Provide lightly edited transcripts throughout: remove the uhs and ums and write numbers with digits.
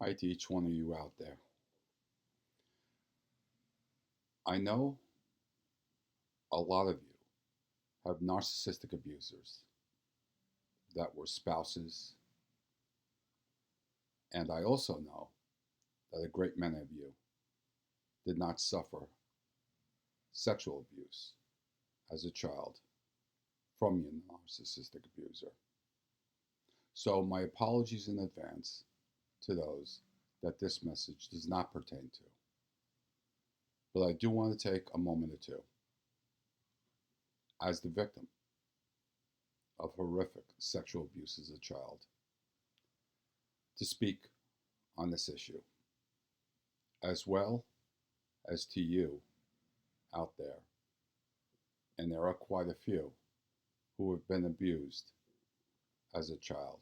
Hi to each one of you out there. I know a lot of you have narcissistic abusers that were spouses, and I also know that a great many of you did not suffer sexual abuse as a child from your narcissistic abuser. So, my apologies in advance to those that this message does not pertain to. But I do want to take a moment or two, as the victim of horrific sexual abuse as a child, to speak on this issue, as well as to you out there. And there are quite a few who have been abused as a child.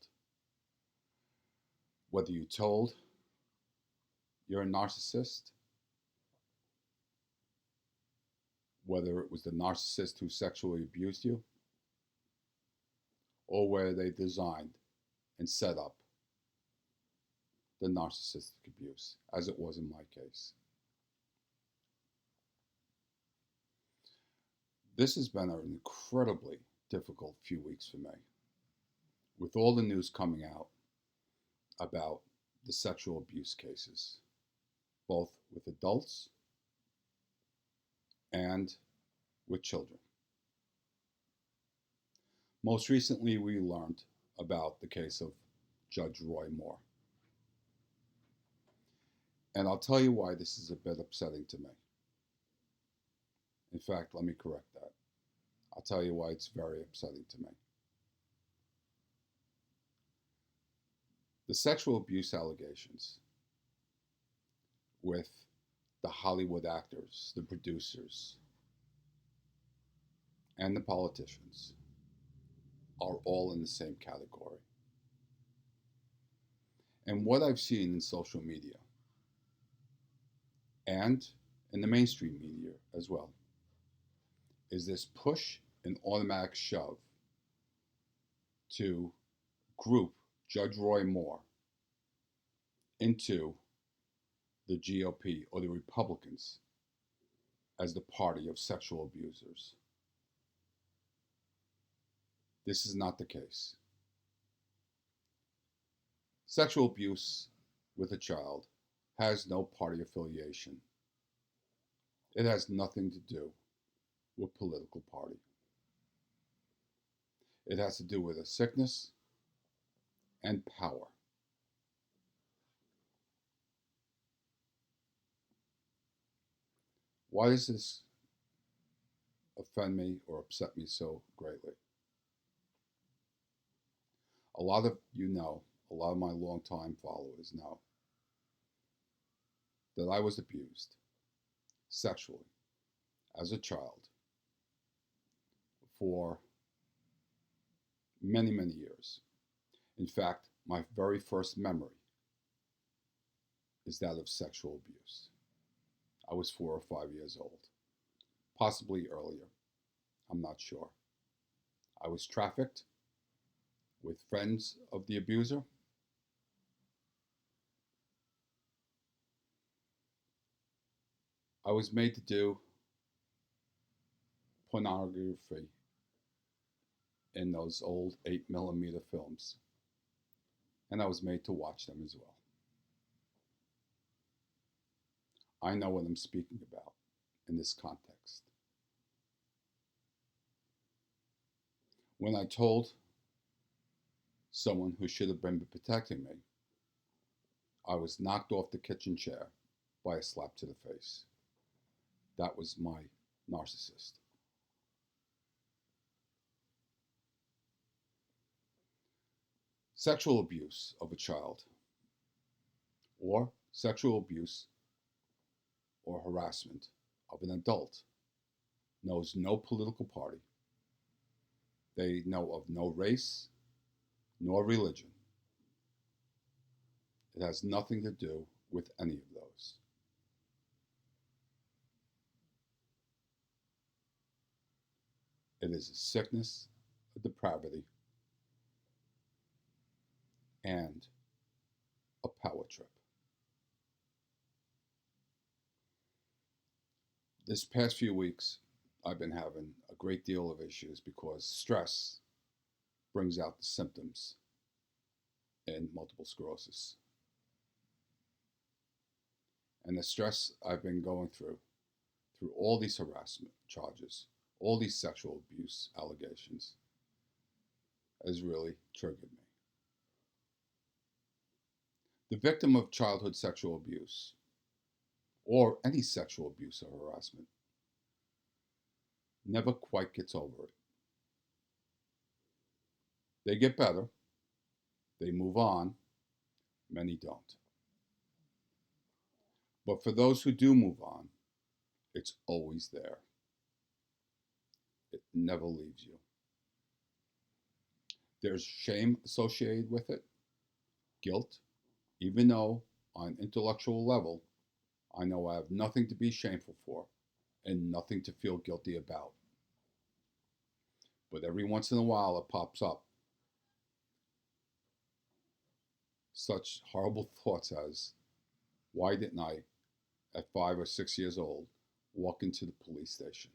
Whether you told you're a narcissist, whether it was the narcissist who sexually abused you, or where they designed and set up the narcissistic abuse, as it was in my case. This has been an incredibly difficult few weeks for me, with all the news coming out about the sexual abuse cases, both with adults and with children. Most recently, we learned about the case of Judge Roy Moore. And I'll tell you why this is a bit upsetting to me. In fact, let me correct that. I'll tell you why it's very upsetting to me. The sexual abuse allegations with the Hollywood actors, the producers, and the politicians are all in the same category. And what I've seen in social media and in the mainstream media as well is this push and automatic shove to group Judge Roy Moore into the GOP or the Republicans as the party of sexual abusers. This is not the case. Sexual abuse with a child has no party affiliation. It has nothing to do with political party. It has to do with a sickness and power. Why does this offend me or upset me so greatly? A lot of you know, a lot of my longtime followers know that I was abused sexually as a child for many, many years. In fact, my very first memory is that of sexual abuse. I was 4 or 5 years old, possibly earlier. I'm not sure. I was trafficked with friends of the abuser. I was made to do pornography in those old 8mm films, and I was made to watch them as well. I know what I'm speaking about in this context. When I told someone who should have been protecting me, I was knocked off the kitchen chair by a slap to the face. That was my narcissist. Sexual abuse of a child, or sexual abuse or harassment of an adult, knows no political party. They know of no race nor religion. It has nothing to do with any of those. It is a sickness, a depravity, and a power trip. This past few weeks, I've been having a great deal of issues because stress brings out the symptoms in multiple sclerosis. And the stress I've been going through all these harassment charges, all these sexual abuse allegations, has really triggered me. The victim of childhood sexual abuse, or any sexual abuse or harassment, never quite gets over it. They get better, they move on, many don't. But for those who do move on, it's always there. It never leaves you. There's shame associated with it, guilt, even though on an intellectual level, I know I have nothing to be shameful for and nothing to feel guilty about. But every once in a while it pops up. Such horrible thoughts as, why didn't I, at 5 or 6 years old, walk into the police station?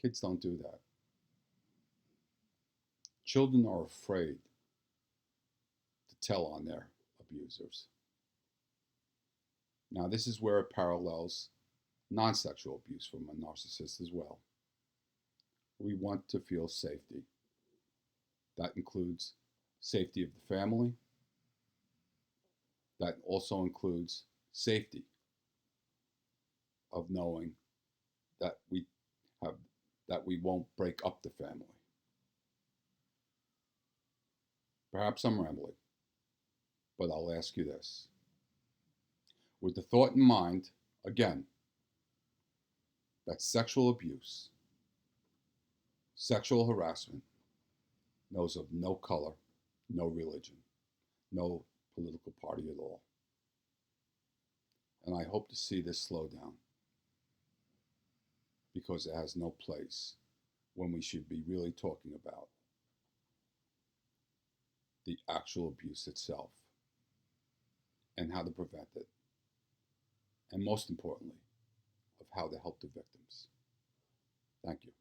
Kids don't do that. Children are afraid to tell on their abusers. Now, this is where it parallels non-sexual abuse from a narcissist as well. We want to feel safety. That includes safety of the family. That also includes safety of knowing that we won't break up the family. Perhaps I'm rambling, but I'll ask you this. With the thought in mind, again, that sexual abuse, sexual harassment knows of no color, no religion, no political party at all. And I hope to see this slow down because it has no place when we should be really talking about the actual abuse itself and how to prevent it. And most importantly, of how to help the victims. Thank you.